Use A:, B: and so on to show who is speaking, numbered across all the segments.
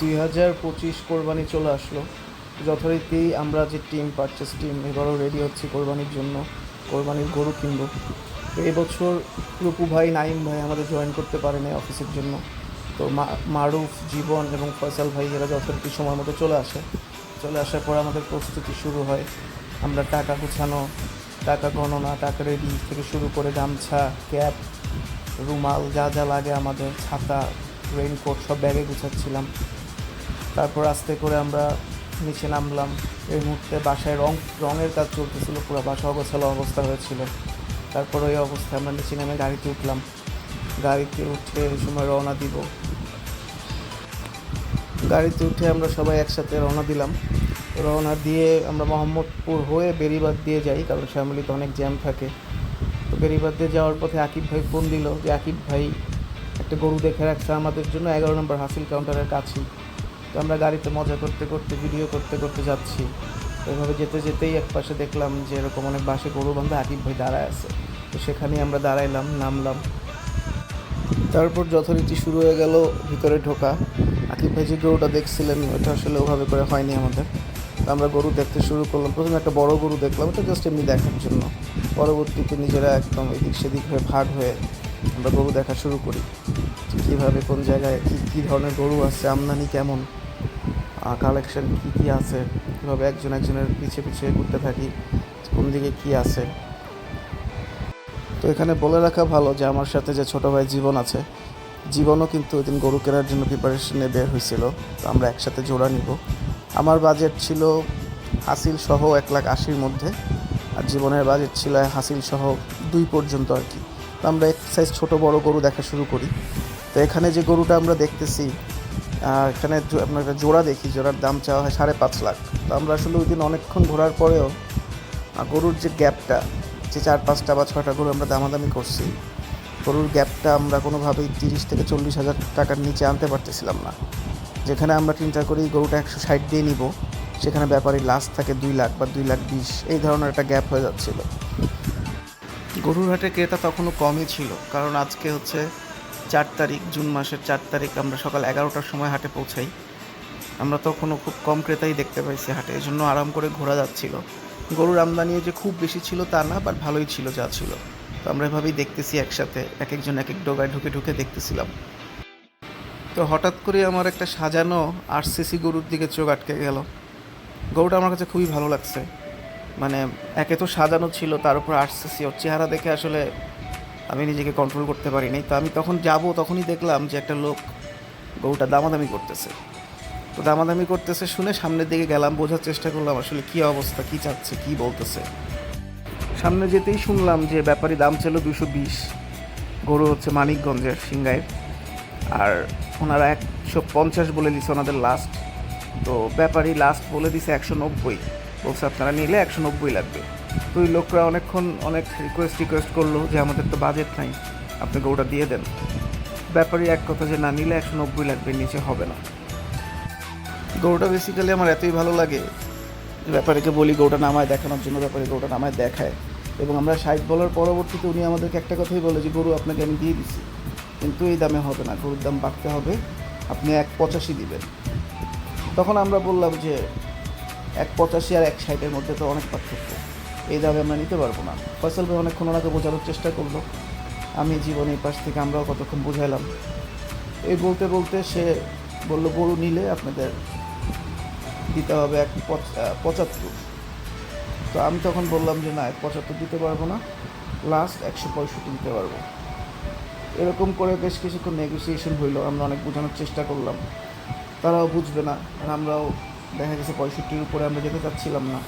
A: 2025 কোরবানি চলে আসলো। যথারীতি আমরা যে টিম পারচেস টিম এবারও রেডি হচ্ছি কোরবানির জন্য, কোরবানির গরু কিনবো। তো এবছর রূপু ভাই, নাইম ভাই আমাদের জয়েন করতে পারেনি অফিসের জন্য। তো মারুফ, জীবন এবং ফয়সাল ভাই এরা যথারীতি সময় মতো চলে আসে। চলে আসার পর আমাদের প্রস্তুতি শুরু হয়। আমরা টাকা গুছানো, টাকা গণনা, টাকা রেডি থেকে শুরু করে গামছা, ক্যাপ, রুমাল, যা যা লাগে আমাদের, ছাতা, রেইনকোট সব ব্যাগে গুছাচ্ছিলাম। তারপর আস্তে করে আমরা নিচে নামলাম। এই মুহূর্তে বাসায় রঙের কাজ চলতেছিল, পুরো বাসা অগোছালো অবস্থা হয়েছিল। তারপর ওই অবস্থায় আমরা নিচে নেমে গাড়িতে উঠলাম। গাড়িতে উঠে এই সময় রওনা দিব। গাড়িতে উঠে আমরা সবাই একসাথে রওনা দিলাম। রওনা দিয়ে আমরা মোহাম্মদপুর হয়ে বেড়িবাঁধ দিয়ে যাই, কারণ ফ্যামিলিতে অনেক জ্যাম থাকে। তো বেড়িবাঁধ দিয়ে যাওয়ার পথে আকিব ভাই ফোন দিল যে আকিব ভাই একটা গরু দেখে রাখছে আমাদের জন্য 11 নম্বর হাসিল কাউন্টারের কাছেই। তো আমরা গাড়িতে মজা করতে করতে, ভিডিও করতে করতে যাচ্ছি। এভাবে যেতে যেতেই এক পাশে দেখলাম যে এরকম অনেক বাসে গরু বাঁধা আকিব ভাই দাঁড়ায় আছে। তো সেখানেই আমরা দাঁড়াইলাম, নামলাম। তারপর যথারীতি শুরু হয়ে গেল ভিতরে ঢোকা। আকিব ভাই যে গরুটা দেখছিলেন ওটা আসলে ওভাবে করে হয়নি আমাদের। তো আমরা গরু দেখতে শুরু করলাম। প্রথমে একটা বড় গরু দেখলাম, ওটা জাস্ট এমনি দেখার জন্য। পরবর্তীতে নিজেরা একদম এদিক সেদিক হয়ে ভাগ হয়ে আমরা গরু দেখা শুরু করি। কীভাবে কোন জায়গায় কী কী ধরনের গরু আছে, আমদানি কেমন, কালেকশন কী কী আছে, কীভাবে একজন একজনের পিছিয়ে পিছিয়ে ঘুরতে থাকি কোন দিকে কী আছে। তো এখানে বলে রাখা ভালো যে আমার সাথে যে ছোটো ভাই জীবন আছে, জীবনও কিন্তু ওই দিন গরু কেনার জন্য প্রিপারেশনে বের হয়েছিল। তো আমরা একসাথে জোড়া নিব। আমার বাজেট ছিল হাসিল সহ 1,80,000 মধ্যে, আর জীবনের বাজেট ছিল হাসিল সহ 2 পর্যন্ত আর কি। তো আমরা এক সাইজ ছোটো বড় গরু দেখা শুরু করি। তো এখানে যে গরুটা আমরা দেখতেছি, এখানে আপনার একটা জোড়া দেখি, জোড়ার দাম চাওয়া হয় 5.5 লাখ। তো আমরা আসলে ওই দিন অনেকক্ষণ ঘোরার পরেও গরুর যে গ্যাপটা, যে 4-5টা বা 6টা গরু আমরা দামাদামি করছি, গরুর গ্যাপটা আমরা কোনোভাবেই 30 থেকে 40 হাজার টাকার নিচে আনতে পারতেছিলাম না। যেখানে আমরা চিন্তা করি গরুটা 160 দিয়ে নিব, সেখানে ব্যাপারী লাস্ট থাকে 2 লাখ বা 2,20,000, এই ধরনের একটা গ্যাপ হয়ে যাচ্ছিল। গরুর হাটে ক্রেতা তখনও কমই ছিল, কারণ আজকে হচ্ছে 4 তারিখ, জুন মাসের 4 তারিখ, আমরা সকাল 11টার সময় হাটে পৌঁছাই। আমরা তখনও খুব কম ক্রেতাই দেখতে পাইছি হাটে, এই জন্য আরাম করে ঘোরা যাচ্ছিল। গরুর আমদানিও যে খুব বেশি ছিল তা না, বাট ভালোই ছিল যা ছিল। তো আমরা এভাবেই দেখতেছি একসাথে, এক একজন এক এক ডোগায় ঢুকে ঢুকে দেখতেছিলাম। তো হঠাৎ করে আমার একটা সাজানো আরসিসি গরুর দিকে চোখ আটকে গেল। গরুটা আমার কাছে খুবই ভালো লাগছে। মানে একে তো সাজানো ছিল, তার উপর আরসিসি, ওর চেহারা দেখে আসলে আমি নিজেকে কন্ট্রোল করতে পারিনি। তো আমি তখন যাব, তখনই দেখলাম যে একটা লোক গরুটা দামাদামি করতেছে। তো দামাদামি করতেছে শুনে সামনের দিকে গেলাম, বোঝার চেষ্টা করলাম আসলে কী অবস্থা, কী চাচ্ছে, কী বলতেছে। সামনে যেতেই শুনলাম যে ব্যাপারী দাম ছিল 220। গরু হচ্ছে মানিকগঞ্জের সিংগাইর, আর ওনারা 150 বলে দিছে ওনাদের লাস্ট। তো ব্যাপারী লাস্ট বলে দিছে 190, বলছে আপনারা নিলে 190 লাগবে। তো ওই লোকরা অনেকক্ষণ অনেক রিকোয়েস্ট করলো যে আমাদের তো বাজেট নাই, আপনি গরুটা দিয়ে দেন। ব্যাপারী এক কথা যে না, নিলে 190 লাগবে, নিচে হবে না। গরুটা বেসিক্যালি আমার এতই ভালো লাগে, ব্যাপারীকে বলি গরুটা নামায় দেখানোর জন্য, ব্যাপারী গরুটা নামায় দেখায়। এবং আমরা 60 বলার পরবর্তীতে উনি আমাদেরকে একটা কথাই বলে যে গরু আপনাকে আমি দিয়ে দিছি, কিন্তু এই দামে হবে না, গরুর দাম বাড়তে হবে, আপনি 185 দিবেন। তখন আমরা বললাম যে 185 আর 160-এর মধ্যে তো অনেক পার্থক্য, এই দামে আমরা নিতে পারবো না। ফয়সাল ভাই অনেকক্ষণ ওনাকে বোঝানোর চেষ্টা করলো, আমি জীবন এই পাশ থেকে আমরাও কতক্ষণ বুঝাইলাম। এই বলতে বলতে সে বললো গরু নিলে আপনাদের দিতে হবে 175। তো আমি তখন বললাম যে না, 175 দিতে পারবো না, লাস্ট 165 দিতে পারবো। এরকম করে বেশ কিছুক্ষণ নেগোসিয়েশন হইলো, আমরা অনেক বোঝানোর চেষ্টা করলাম, তারাও বুঝবে না, আর আমরাও দেখা গেছে 65-র উপরে আমরা যেতে চাচ্ছিলাম না।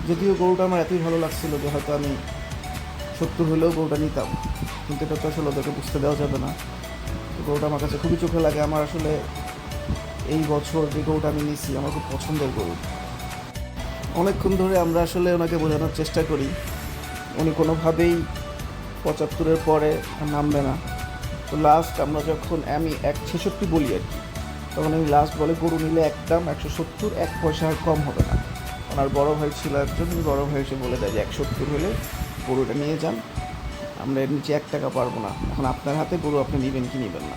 A: যদিও গরুটা আমার এতই ভালো লাগছিল যে হয়তো আমি 70 হলেও গরুটা নিতাম, কিন্তু এটা তো আসলে ওদেরকে বুঝতে দেওয়া যাবে না। গরুটা আমার কাছে খুবই চোখে লাগে। আমার আসলে এই বছর যে গরুটা আমি নিয়েছি আমার খুব পছন্দের গরু। অনেকক্ষণ ধরে আমরা আসলে ওনাকে বোঝানোর চেষ্টা করি, উনি কোনোভাবেই 75-এর পরে নামবে না। তো লাস্ট আমরা যখন আমি 166 বলি আর কি, তখন আমি লাস্ট বলে গরু নিলে একদম 170, 1 পয়সা আর কম হবে না। ওনার বড় ভাই ছিল একজন, বড় ভাই এসে বলে দেয় যে 170 হলে গরুটা নিয়ে যান, আমরা এর নিচে 1 টাকা পারবো না, এখন আপনার হাতে গরু, আপনি নেবেন কি নেবেন না।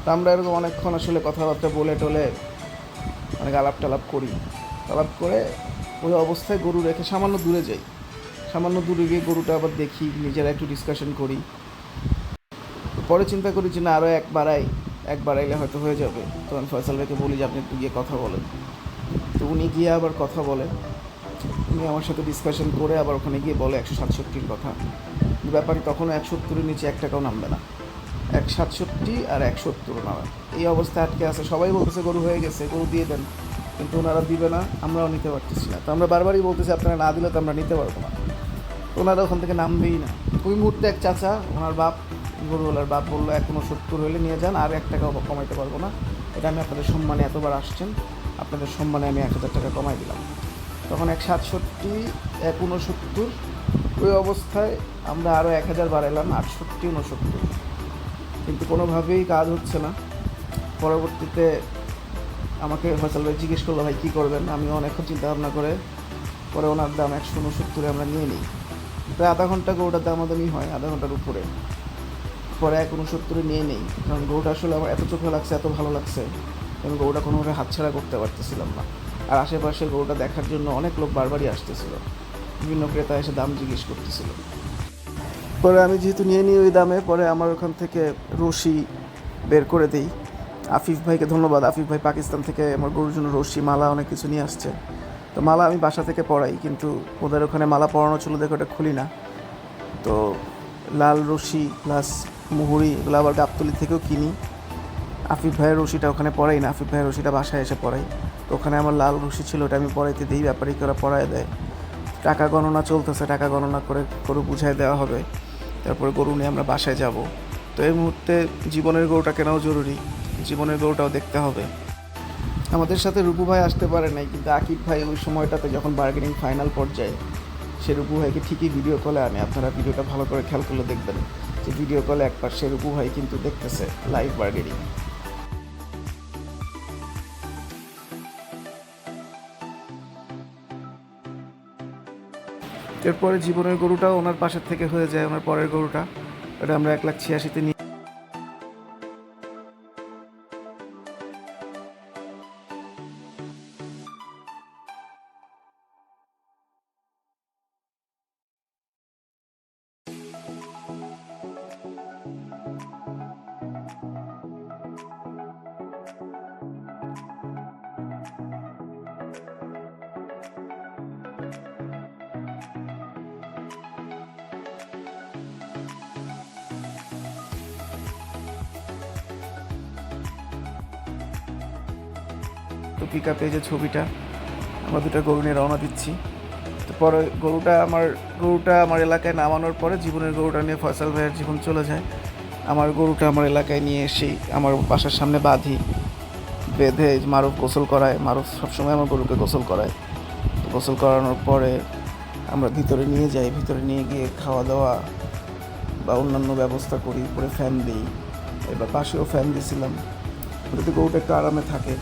A: তো আমরা এরকম অনেকক্ষণ আসলে কথাবার্তা বলে টলে অনেক আলাপ টালাপ করি। আলাপ করে ওই অবস্থায় গরু রেখে সামান্য দূরে যাই। সামান্য দূরে গিয়ে গরুটা আবার দেখি, নিজেরা একটু ডিসকাশন করি। পরে চিন্তা করি যে না, আরও এক বাড়াইলে হয়তো হয়ে যাবে। তো আমি ফয়সাল ভাইকে বলি যে আপনি একটু গিয়ে কথা বলেন। তো উনি গিয়ে আবার কথা বলেন। উনি আমার সাথে ডিসকাশন করে আবার ওখানে গিয়ে বলে 167 কথা। ব্যাপারই তখনও 170-এর নিচে 1 টাকাও নামবে না। 167 আর 170 নামে এই অবস্থায় আটকে আছে। সবাই বলতেছে গরু হয়ে গেছে, গরু দিয়ে দেন, কিন্তু ওনারা দিবে না, আমরাও নিতে পারতেছি না। তো আমরা বারবারই বলতেছি আপনারা না দিলে তো আমরা নিতে পারবো না। ওনারা ওখান থেকে নামবেই না। ওই মুহূর্তে এক চাচা, ওনার বাপ, গরুওয়ালার বাপ বললো 169 হলে নিয়ে যান, আর 1 টাকাও কমাইতে পারবো না, এটা আমি আপনাদের সম্মানে, এতবার আসছেন আপনাদের সম্মানে আমি 1000 টাকা কমাই দিলাম। তখন 167, 169, ওই অবস্থায় আমরা আরও 1000 বাড়াইলাম, 68, 69, কিন্তু কোনোভাবেই কাজ হচ্ছে না। পরবর্তীতে আমাকে ফয়সাল ভাই জিজ্ঞেস করলো ভাই কী করবেন। আমি অনেকক্ষণ চিন্তা ভাবনা করে পরে ওনার দাম 169 আমরা নিয়ে নিই। প্রায় আধা ঘন্টা গরুটার দামাদামি হয়, আধা ঘন্টার উপরে। পরে 169 নিয়ে নেই, কারণ গরুটা আসলে আমার এত চোখে লাগছে, এত ভালো লাগছে, আমি গরুটা কোনোভাবে হাতছাড়া করতে পারতেছিলাম না। আর আশেপাশে গরুটা দেখার জন্য অনেক লোক বারবারই আসতেছিল, বিভিন্ন ক্রেতা এসে দাম জিজ্ঞেস করতেছিল। পরে আমি যেহেতু নিয়ে নিই ওই দামে, পরে আমার ওখান থেকে রশি বের করে দিই। আফিফ ভাইকে ধন্যবাদ। আফিফ ভাই পাকিস্তান থেকে আমার গরুর জন্য রশি, মালা অনেক কিছু নিয়ে আসছে। তো মালা আমি বাসা থেকে পরাই, কিন্তু ওদের ওখানে মালা পরানো ছিল দেখে ওটা খুলি না। তো লাল রশি প্লাস মুহুরি এগুলো আবার গাবতলি থেকেও কিনি। আফিফ ভাইয়ের রশিটা ওখানে পরাই না, আফিফ ভাইয়ের রশিটা বাসায় এসে পরাই। তো ওখানে আমার লাল রশি ছিল, ওটা আমি পরাইতে দিই, ব্যাপারীকে ওরা পরায় দেয়। টাকা গণনা চলতেছে, টাকা গণনা করে গরু বুঝাই দেওয়া হবে, তারপরে গরু নিয়ে আমরা বাসায় যাব। তো এই মুহূর্তে জীবনের গরুটা কেনাও জরুরি, জীবনের গরুটাও দেখতে হবে। আমাদের সাথে রূপু ভাই আসতে পারে নাই, কিন্তু আকিব ভাই ওই সময়টাতে যখন বার্গেনিং ফাইনাল পর্যায়ে, সে রূপু ভাইকে ঠিকই ভিডিও কলে আনে। আপনারা ভিডিওটা ভালো করে খেয়াল করলে দেখবেন যে ভিডিও কলে একবার সে রূপু ভাই কিন্তু দেখতেছে লাইভ বার্গেনিং। এরপরে জীবনের গরুটাও ওনার পাশের থেকে হয়ে যায়, ওনার পরের গরুটা, এটা আমরা 1,86,000 নিয়ে। তো পিক আপে যে ছবিটা, আমরা দুটো গরু নিয়ে রওনা দিচ্ছি। তো পরে গরুটা আমার এলাকায় নামানোর পরে জীবনের গরুটা নিয়ে ফয়সাল ভাইয়ের জীবন চলে যায়। আমার গরুটা আমার এলাকায় নিয়ে এসেই আমার বাসার সামনে বাঁধি, বেঁধে মারুফ গোসল করায়। মারুফ সবসময় আমার গরুকে গোসল করায়। তো গোসল করানোর পরে আমরা ভিতরে নিয়ে যাই, ভিতরে নিয়ে গিয়ে খাওয়া দাওয়া বা অন্যান্য ব্যবস্থা করি, উপরে ফ্যান দিই। এবার পাশেও ফ্যান দিয়েছিলাম, যাতে গরুটা একটু আরামে থাকে।